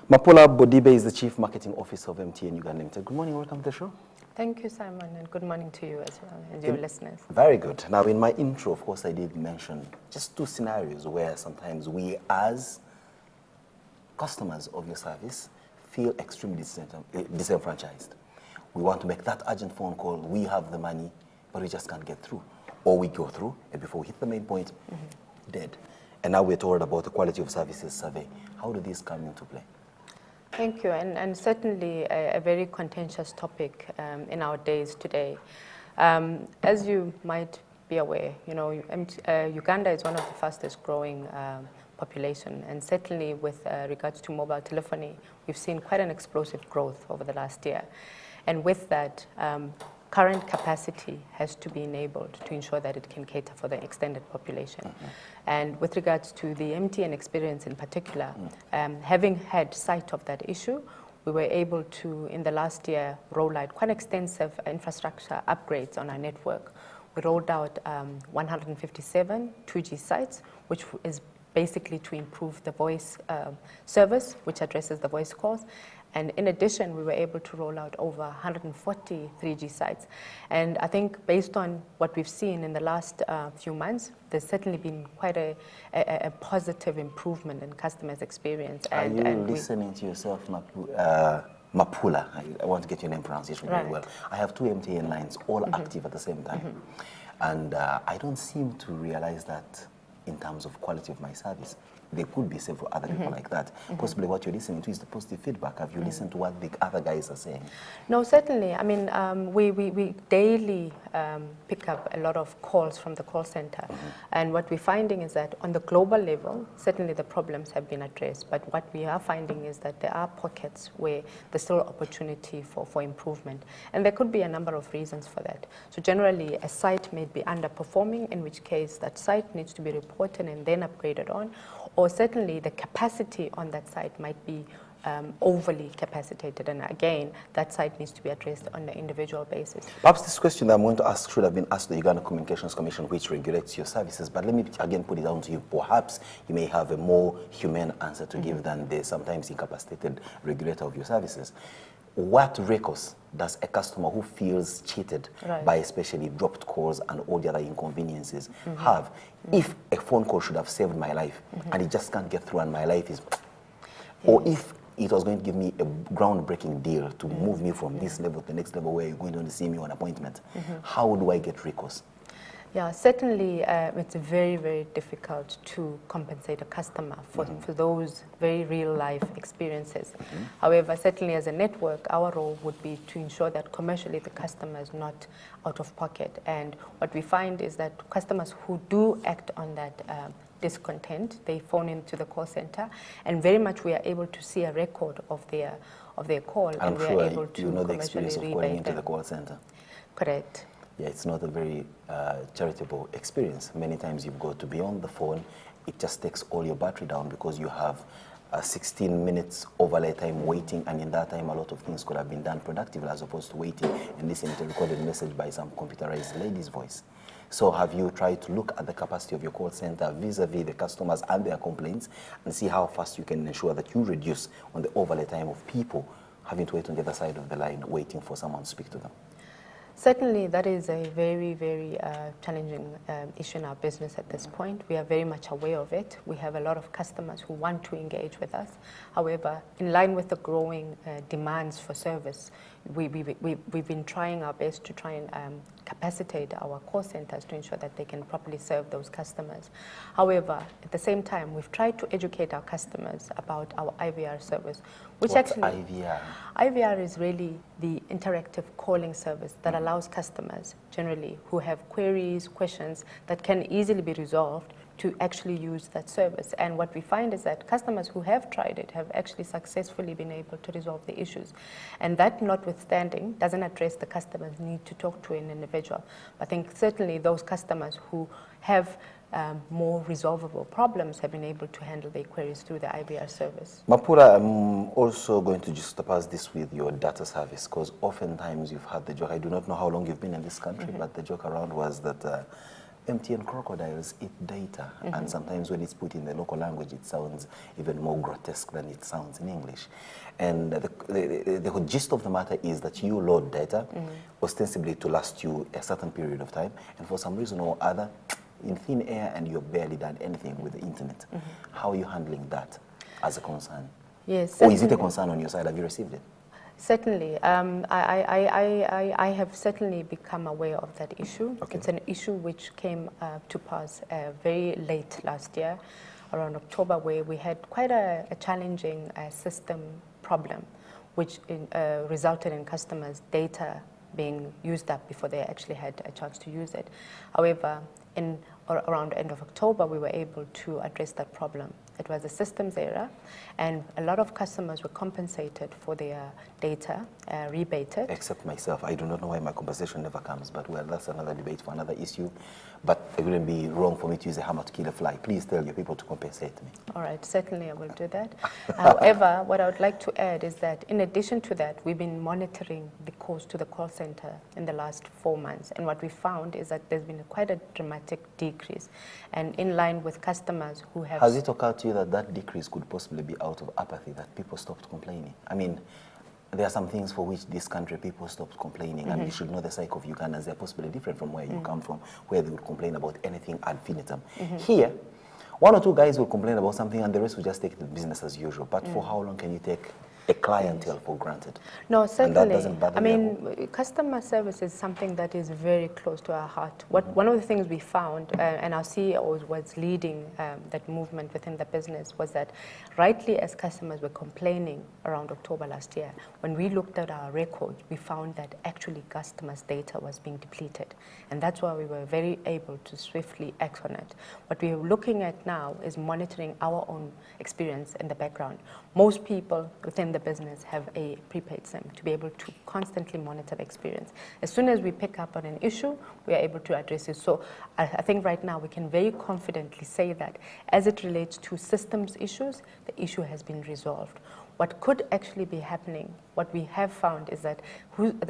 Mapula Bodibe is the Chief Marketing Officer of MTN Uganda Limited. Good morning, welcome to the show. Thank you, Simon, and good morning to you as well, and your listeners. Very good. Now, in my intro, of course, I did mention just two scenarios where sometimes we, as customers of your service, feel extremely disenfranchised. We want to make that urgent phone call, we have the money, but we just can't get through. Or we go through, and before we hit the main point, dead. And now we're told about the quality of services survey. How do these come into play? Thank you, and certainly a very contentious topic in our days today. As you might be aware, you know, Uganda is one of the fastest growing population, and certainly with regards to mobile telephony, we've seen quite an explosive growth over the last year. And with that, current capacity has to be enabled to ensure that it can cater for the extended population. And with regards to the MTN experience in particular, having had sight of that issue, we were able to, in the last year, roll out quite extensive infrastructure upgrades on our network. We rolled out 157 2G sites, which is basically to improve the voice service, which addresses the voice calls. And in addition, we were able to roll out over 140 3G sites. And I think based on what we've seen in the last few months, there's certainly been quite a positive improvement in customers' experience. Are you listening to yourself, Mapula? I want to get your name pronunciation very well. I have two MTN lines, all active at the same time. And I don't seem to realize that in terms of quality of my service. There could be several other people like that. Possibly what you're listening to is the positive feedback. Have you listened to what the other guys are saying? No, certainly. I mean, we daily pick up a lot of calls from the call center. And what we're finding is that on the global level, certainly the problems have been addressed. But what we are finding is that there are pockets where there's still opportunity for improvement. And there could be a number of reasons for that. So generally, a site may be underperforming, in which case that site needs to be reported and then upgraded on. Or certainly the capacity on that site might be overly capacitated. And again, that site needs to be addressed on an individual basis. Perhaps this question that I'm going to ask should have been asked to the Uganda Communications Commission, which regulates your services. But let me again put it down to you. Perhaps you may have a more humane answer to give than the sometimes incapacitated regulator of your services. What recourse does a customer who feels cheated by especially dropped calls and all the other inconveniences have if a phone call should have saved my life and it just can't get through and my life is... Or if it was going to give me a groundbreaking deal to move me from this level to the next level where you're going to see me on appointment, how do I get recourse? Yeah, certainly it's very, very difficult to compensate a customer for those very real-life experiences. However, certainly as a network, our role would be to ensure that commercially the customer is not out of pocket. And what we find is that customers who do act on that discontent, they phone into the call center, and very much we are able to see a record of their call, and we are able to you know the experience of calling into the call center. Correct. Yeah, it's not a very charitable experience. Many times you've got to be on the phone. It just takes all your battery down because you have 16 minutes overlay time waiting, and in that time a lot of things could have been done productively as opposed to waiting and listening to a recorded message by some computerized lady's voice. So have you tried to look at the capacity of your call center vis-a-vis the customers and their complaints and see how fast you can ensure that you reduce on the overlay time of people having to wait on the other side of the line waiting for someone to speak to them? Certainly, that is a very, very challenging issue in our business at this point. We are very much aware of it. We have a lot of customers who want to engage with us. However, in line with the growing demands for service, we've been trying our best to try and capacitate our call centers to ensure that they can properly serve those customers. However, at the same time, we've tried to educate our customers about our IVR service. What's IVR? IVR is really the interactive calling service that allows customers, generally, who have queries, questions that can easily be resolved to actually use that service. And what we find is that customers who have tried it have actually successfully been able to resolve the issues. And that notwithstanding doesn't address the customer's need to talk to an individual. I think certainly those customers who have more resolvable problems have been able to handle their queries through the IVR service. Mapura, I'm also going to just pass this with your data service, because oftentimes you've had the joke, I do not know how long you've been in this country, but the joke around was that MTN crocodiles eat data, and sometimes when it's put in the local language, it sounds even more grotesque than it sounds in English. And the gist of the matter is that you load data ostensibly to last you a certain period of time, and for some reason or other, in thin air, and you've barely done anything with the internet. How are you handling that as a concern? Yes. Or is it a concern on your side? Have you received it? Certainly. I have certainly become aware of that issue. Okay. It's an issue which came to pass very late last year, around October, where we had quite a challenging system problem, which resulted in customers' data being used up before they actually had a chance to use it. However, around the end of October, we were able to address that problem. It was a systems error, and a lot of customers were compensated for their data, rebated. Except myself. I do not know why my compensation never comes, but well, that's another debate for another issue. But it wouldn't be wrong for me to use a hammer to kill a fly. Please tell your people to compensate me. All right, certainly I will do that. However, what I would like to add is that in addition to that, we've been monitoring the calls to the call center in the last 4 months. And what we found is that there's been quite a dramatic decrease. And in line with customers who have... Has it occurred to you that that decrease could possibly be out of apathy, that people stopped complaining? I mean, there are some things for which this country people stopped complaining, and you should know the psyche of Ugandans. They're possibly different from where you come from, where they would complain about anything ad infinitum. Here, 1 or 2 guys will complain about something, and the rest will just take it business as usual. But for how long can you take a clientele for granted? No, certainly. And that doesn't bother I mean, customer service is something that is very close to our heart. One of the things we found, and our CEO was leading that movement within the business, was that rightly as customers were complaining around October last year, when we looked at our records, we found that actually customers' data was being depleted. And that's why we were very able to swiftly act on it. What we're looking at now is monitoring our own experience in the background. Most people within the business have a prepaid SIM to be able to constantly monitor the experience. As soon as we pick up on an issue, we are able to address it. So I think right now we can very confidently say that as it relates to systems issues, the issue has been resolved. What could actually be happening, what we have found is that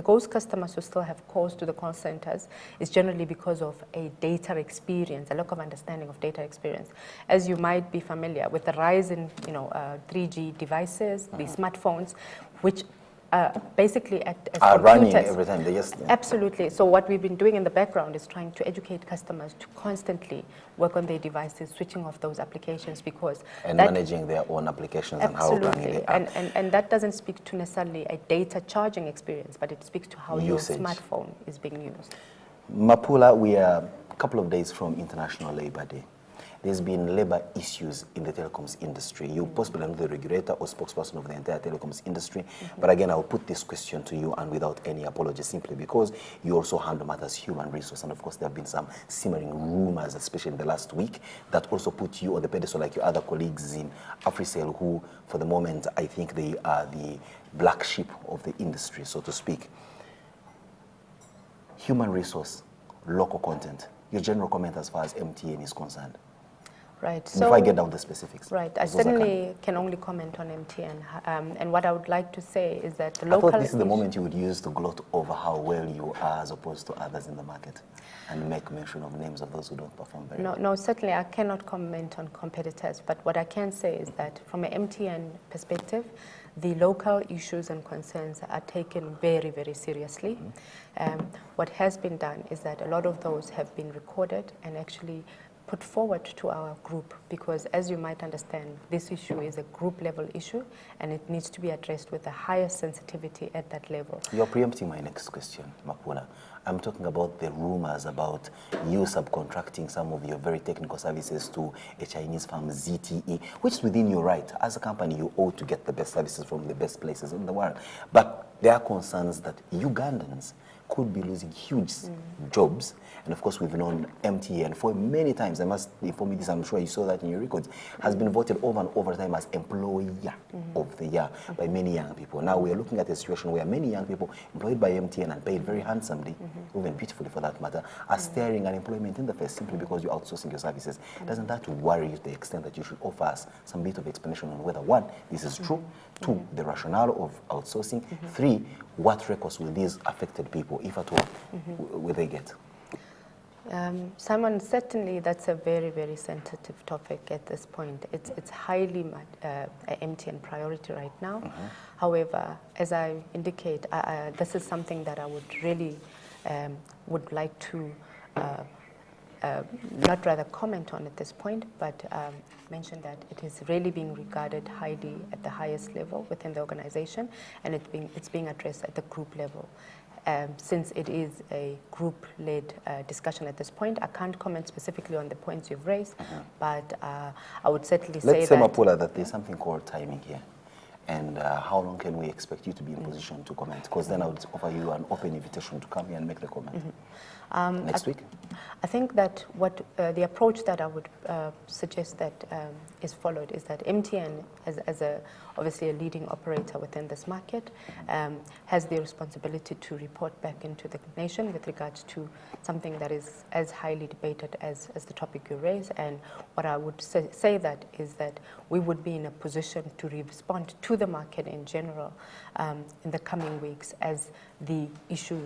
those customers who still have calls to the call centers is generally because of a data experience, a lack of understanding of data experience. As you might be familiar with the rise in 3G devices, the smartphones, which basically act as are computers. running every time. They just, Absolutely. So what we've been doing in the background is trying to educate customers to constantly work on their devices, switching off those applications, because and managing their own applications and how running the app. And that doesn't speak to necessarily a data charging experience, but it speaks to how Usage. your smartphone is being used. Mapula, we are a couple of days from International Labour Day. There's been labor issues in the telecoms industry. You possibly know the regulator or spokesperson of the entire telecoms industry. But again, I'll put this question to you, and without any apology, simply because you also handle matters human resource. And of course, there have been some simmering rumors, especially in the last week, that also put you on the pedestal like your other colleagues in Africell, who, for the moment, I think they are the black sheep of the industry, so to speak. Human resource, local content. Your general comment as far as MTN is concerned. Right. So, before I get down to the specifics. Right. I certainly can only comment on MTN. And what I would like to say is that the local... I thought this is the moment you would use to gloat over how well you are as opposed to others in the market and make mention of names of those who don't perform very well. No, certainly I cannot comment on competitors. But what I can say is that from an MTN perspective, the local issues and concerns are taken very, very seriously. What has been done is that a lot of those have been recorded and actually put forward to our group, because as you might understand, this issue is a group level issue and it needs to be addressed with the highest sensitivity at that level. You're preempting my next question, Mapula. I'm talking about the rumors about you subcontracting some of your very technical services to a Chinese firm, ZTE, which is within your right. As a company, you ought to get the best services from the best places in the world. But there are concerns that Ugandans could be losing huge jobs. And of course, we've known MTN for many times. I must inform you this, I'm sure you saw that in your records, has been voted over and over time as Employer of the Year by many young people. Now we're looking at a situation where many young people employed by MTN and paid very handsomely, even beautifully for that matter, are staring unemployment in the face simply because you're outsourcing your services. Doesn't that worry you to the extent that you should offer us some bit of explanation on whether, one, this is true, two, the rationale of outsourcing, three, what records will these affected people, if at all, will they get? Simon, certainly that's a very, very sensitive topic at this point. It's highly an MTN priority right now. However, as I indicate, this is something that I would really would like to not rather comment on at this point, but mention that it is really being regarded highly at the highest level within the organization, and it's being addressed at the group level. Since it is a group-led discussion at this point, I can't comment specifically on the points you've raised, but I would certainly say that... Let's say, Mapula, that there's something called timing here. And how long can we expect you to be in position to comment? Because then I would offer you an open invitation to come here and make the comment. Next week? I think that what the approach that I would suggest that is followed is that MTN, as obviously a leading operator within this market, has the responsibility to report back into the nation with regards to something that is as highly debated as the topic you raise. And what I would say that is that we would be in a position to respond to the market in general in the coming weeks as the issue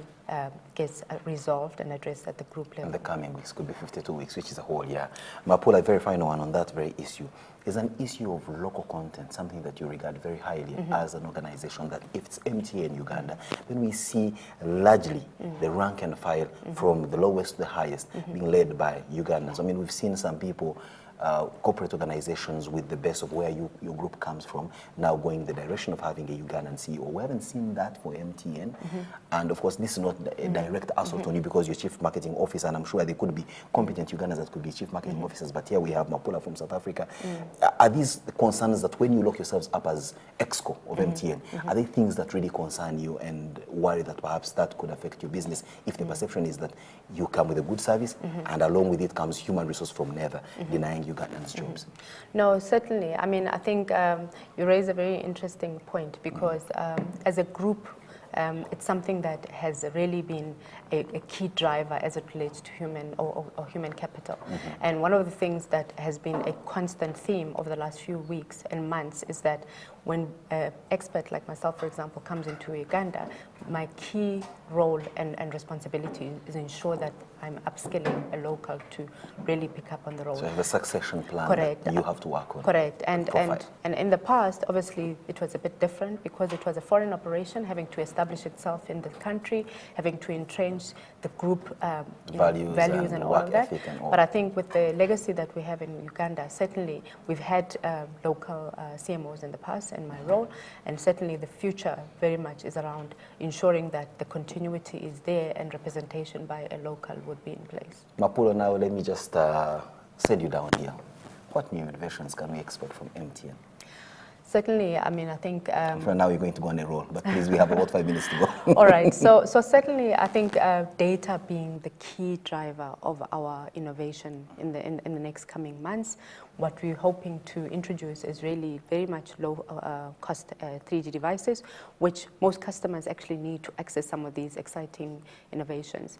gets resolved and addressed at the group level. In the coming weeks, could be 52 weeks, which is a whole year. Mapula, a very final one on that very issue. Is an issue of local content something that you regard very highly as an organization, that if it's MTN Uganda, then we see largely the rank and file from the lowest to the highest being led by Ugandans. I mean, we've seen some people, corporate organizations with the base of where your group comes from, now going the direction of having a Ugandan CEO. We haven't seen that for MTN. And of course, this is not a direct assault on you because you're chief marketing officer, and I'm sure there could be competent Ugandans that could be chief marketing officers, but here we have Mapula from South Africa. Are these concerns that when you lock yourselves up as EXCO of MTN, are they things that really concern you and worry that perhaps that could affect your business if the perception is that you come with a good service and along with it comes human resource from neither, denying Ugandans jobs? No, certainly. I mean, I think you raise a very interesting point because as a group, it's something that has really been a key driver as it relates to human or human capital. And one of the things that has been a constant theme over the last few weeks and months is that when an expert like myself, for example, comes into Uganda, my key role and responsibility is ensure that I'm upskilling a local to really pick up on the role. So you have a succession plan Correct. that you have to work on. Correct. And in the past, obviously, it was a bit different because it was a foreign operation, having to establish itself in the country, having to entrench the group values and all of that. But I think with the legacy that we have in Uganda, certainly we've had local CMOs in the past in my role, and certainly the future very much is around ensuring that the continuity is there and representation by a local would be in place. Mapula, now let me just set you down here. What new innovations can we expect from MTN? Certainly, I mean, I think... For now, you're going to go on a roll, but please, we have about 5 minutes to go. All right, so certainly, I think data being the key driver of our innovation in the next coming months. What we're hoping to introduce is really very much low-cost 3G devices, which most customers actually need to access some of these exciting innovations.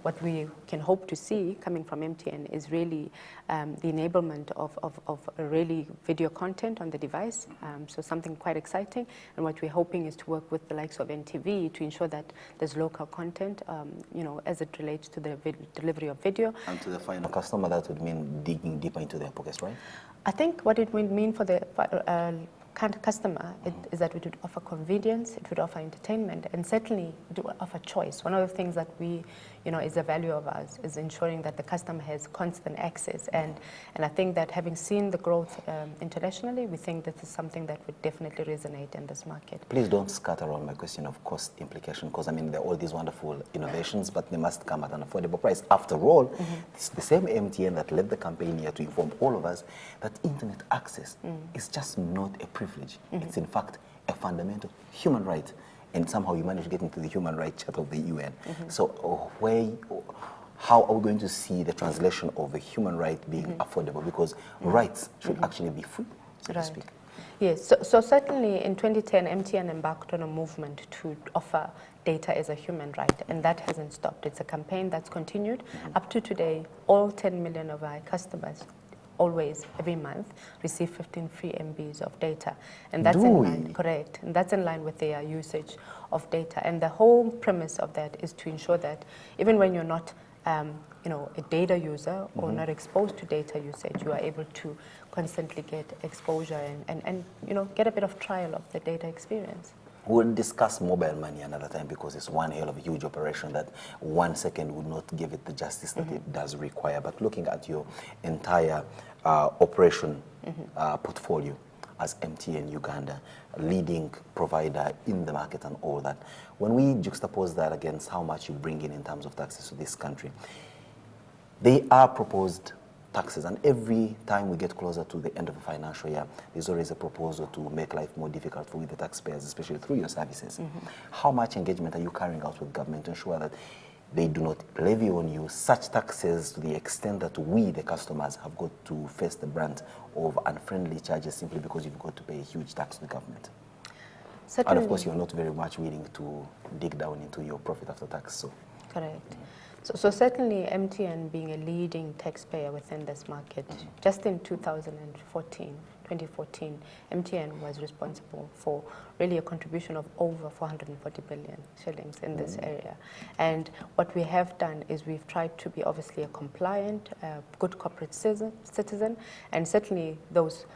What we can hope to see coming from MTN is really the enablement of really video content on the device, so something quite exciting. And what we're hoping is to work with the likes of NTV to ensure that there's local content, as it relates to the delivery of video. And to the final customer, that would mean digging deeper into their pockets, right? I think what it would mean for the customer is that it would offer convenience, it would offer entertainment, and certainly it would offer choice. One of the things that we, is a value of ours is ensuring that the customer has constant access. And I think that having seen the growth internationally, we think this is something that would definitely resonate in this market. Please don't scatter around my question of cost implication, because I mean, there are all these wonderful innovations, but they must come at an affordable price. After all, it's the same MTN that led the campaign here to inform all of us that internet access is just not a privilege. It's in fact a fundamental human right. And somehow you manage to get into the human rights charter of the UN. So how are we going to see the translation of a human right being affordable? Because rights should actually be free, so to speak. Yes, so certainly in 2010, MTN embarked on a movement to offer data as a human right, and that hasn't stopped. It's a campaign that's continued. Up to today, all 10 million of our customers always, every month, receive 15 free MBs of data. And that's in line, correct. And that's in line with their usage of data. And the whole premise of that is to ensure that even when you're not you know, a data user or not exposed to data usage, you are able to constantly get exposure and you know, get a bit of trial of the data experience. We'll discuss mobile money another time because it's one hell of a huge operation that 1 second would not give it the justice that it does require. But looking at your entire operation portfolio as MTN Uganda, a leading provider in the market and all that, when we juxtapose that against how much you bring in terms of taxes to this country, they are proposed taxes, and every time we get closer to the end of a financial year, there's always a proposal to make life more difficult for the taxpayers, especially through your services. How much engagement are you carrying out with government to ensure that they do not levy on you such taxes to the extent that we, the customers, have got to face the brunt of unfriendly charges simply because you've got to pay a huge tax to the government? Certainly. And of course, you're not very much willing to dig down into your profit after tax. So. Correct. So certainly MTN being a leading taxpayer within this market, just in 2014, MTN was responsible for really a contribution of over 440 billion shillings in this area. And what we have done is we've tried to be obviously a compliant, good corporate citizen, and certainly those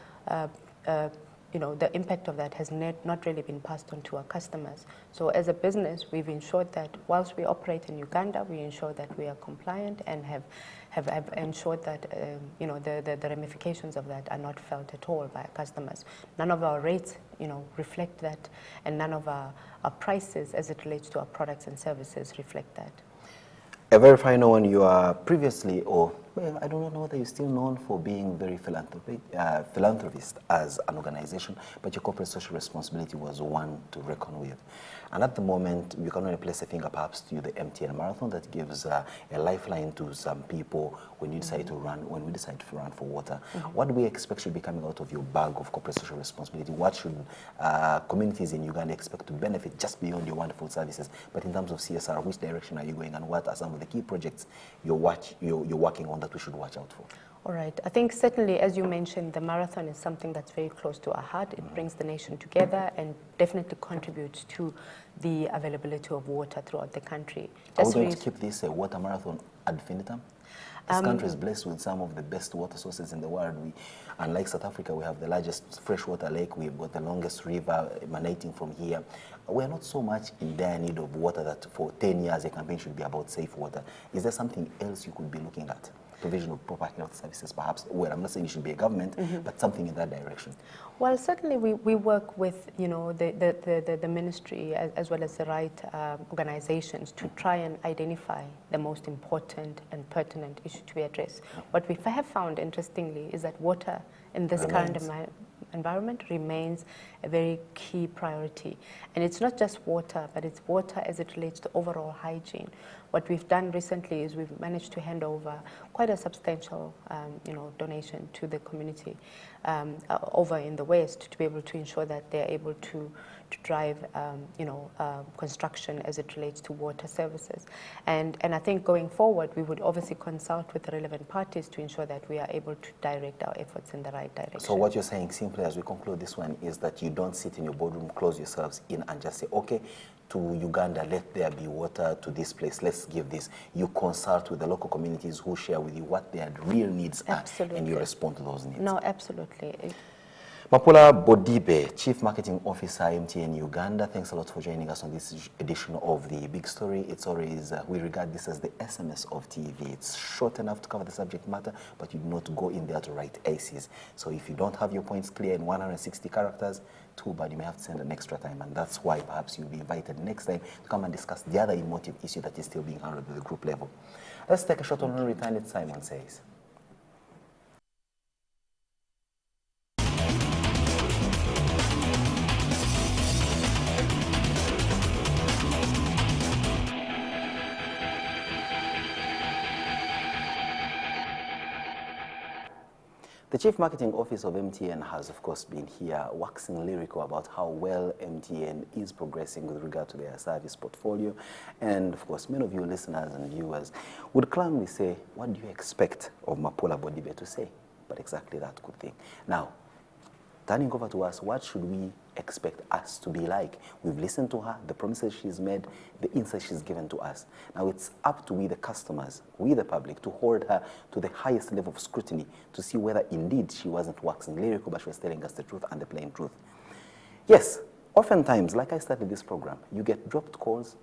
you know, the impact of that has not really been passed on to our customers. So as a business, we've ensured that whilst we operate in Uganda, we ensure that we are compliant and have ensured that you know, the ramifications of that are not felt at all by our customers. None of our rates, you know, reflect that, and none of our prices as it relates to our products and services reflect that. A very final one, you are previously, or well, I don't know whether you're still known for being very philanthropist as an organization, but your corporate social responsibility was one to reckon with. And at the moment, you can only place a finger perhaps to the MTN Marathon that gives a lifeline to some people when you decide to run, when we decide to run for water. What do we expect should be coming out of your bag of corporate social responsibility? What should communities in Uganda expect to benefit just beyond your wonderful services? But in terms of CSR, which direction are you going, and what are some of the key projects you're working on that we should watch out for? All right. I think certainly, as you mentioned, the marathon is something that's very close to our heart. It brings the nation together and definitely contributes to the availability of water throughout the country. Are we going to keep this a water marathon ad infinitum? This country is blessed with some of the best water sources in the world. Unlike South Africa, we have the largest freshwater lake. We've got the longest river emanating from here. We're not so much in dire need of water that for 10 years a campaign should be about safe water. Is there something else you could be looking at? Provision of proper health services, perhaps. Well, I'm not saying it should be a government, but something in that direction. Well, certainly we work with, you know, the ministry as well as the right organizations to try and identify the most important and pertinent issue to be addressed. What we have found, interestingly, is that water in this current environment remains a very key priority. And it's not just water, but it's water as it relates to overall hygiene. What we've done recently is we've managed to hand over quite a substantial you know, donation to the community over in the West to be able to ensure that they're able to drive you know, construction as it relates to water services. And I think going forward, we would obviously consult with the relevant parties to ensure that we are able to direct our efforts in the right direction. So what you're saying, simply as we conclude this one, is that you don't sit in your boardroom, close yourselves in and just say, okay, to Uganda, let there be water, to this place, let's give this. You consult with the local communities who share with you what their real needs are, and you respond to those needs. No, absolutely. Mapula Bodibe, Chief Marketing Officer, MTN Uganda, thanks a lot for joining us on this edition of The Big Story. It's always, we regard this as the SMS of TV. It's short enough to cover the subject matter, but you do not go in there to write aces. So if you don't have your points clear in 160 characters, too bad, you may have to send an extra time, and that's why perhaps you'll be invited next time to come and discuss the other emotive issue that is still being handled at the group level. Let's take a shot on return it, Simon says. The Chief Marketing Officer of MTN has, of course, been here waxing lyrical about how well MTN is progressing with regard to their service portfolio. And, of course, many of you listeners and viewers would calmly say, what do you expect of Mapula Bodibe to say? But exactly that good thing. Now, turning over to us, what should we expect us to be like. We've listened to her, the promises she's made, the insights she's given to us. Now it's up to we, the customers, we, the public, to hold her to the highest level of scrutiny to see whether indeed she wasn't waxing lyrical, but she was telling us the truth and the plain truth. Yes, oftentimes, like I started this program, you get dropped calls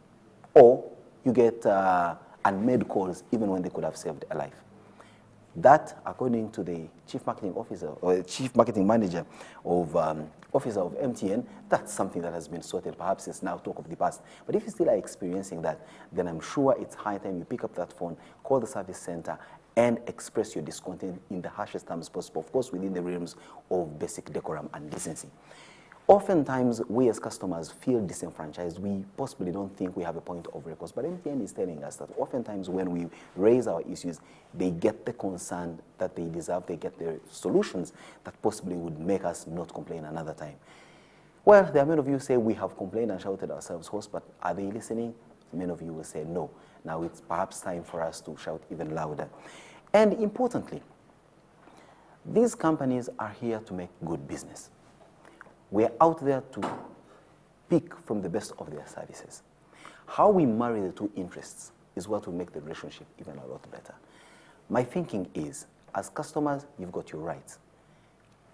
or you get unmade calls even when they could have saved a life. That, according to the chief marketing officer or chief marketing manager of officer of MTN, that's something that has been sorted. Perhaps it's now talk of the past. But if you still are experiencing that, then I'm sure it's high time you pick up that phone, call the service center, and express your discontent in the harshest terms possible, of course, within the realms of basic decorum and decency. Oftentimes, we as customers feel disenfranchised. We possibly don't think we have a point of recourse. But MTN is telling us that oftentimes when we raise our issues, they get the concern that they deserve, they get the solutions that possibly would make us not complain another time. Well, there are many of you who say we have complained and shouted ourselves hoarse, but are they listening? Many of you will say no. Now it's perhaps time for us to shout even louder. And importantly, these companies are here to make good business. We're out there to pick from the best of their services. How we marry the two interests is what will make the relationship even a lot better. My thinking is, as customers, you've got your rights.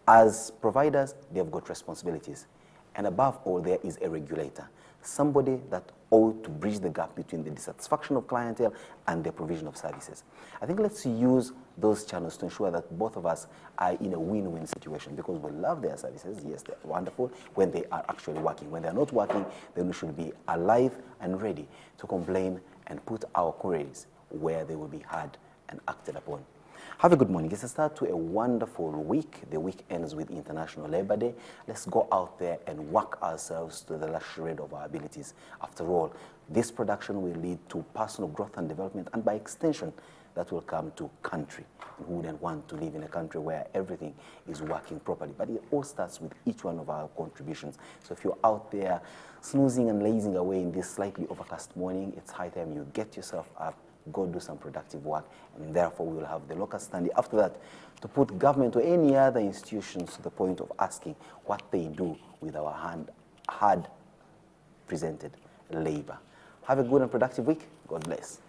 As providers, they've got responsibilities. And above all, there is a regulator, somebody that ought to bridge the gap between the dissatisfaction of clientele and the provision of services. I think let's use those channels to ensure that both of us are in a win-win situation, because we love their services. Yes, they're wonderful when they are actually working. When they're not working, then we should be alive and ready to complain and put our queries where they will be heard and acted upon. Have a good morning. It's a start to a wonderful week. The week ends with International Labour Day. Let's go out there and work ourselves to the last shred of our abilities. After all, this production will lead to personal growth and development, and by extension, that will come to country. Who wouldn't want to live in a country where everything is working properly? But it all starts with each one of our contributions. So if you're out there snoozing and lazing away in this slightly overcast morning, it's high time you get yourself up, go do some productive work, and therefore we will have the locus standi after that to put government or any other institutions to the point of asking what they do with our hard presented labor. Have a good and productive week. God bless.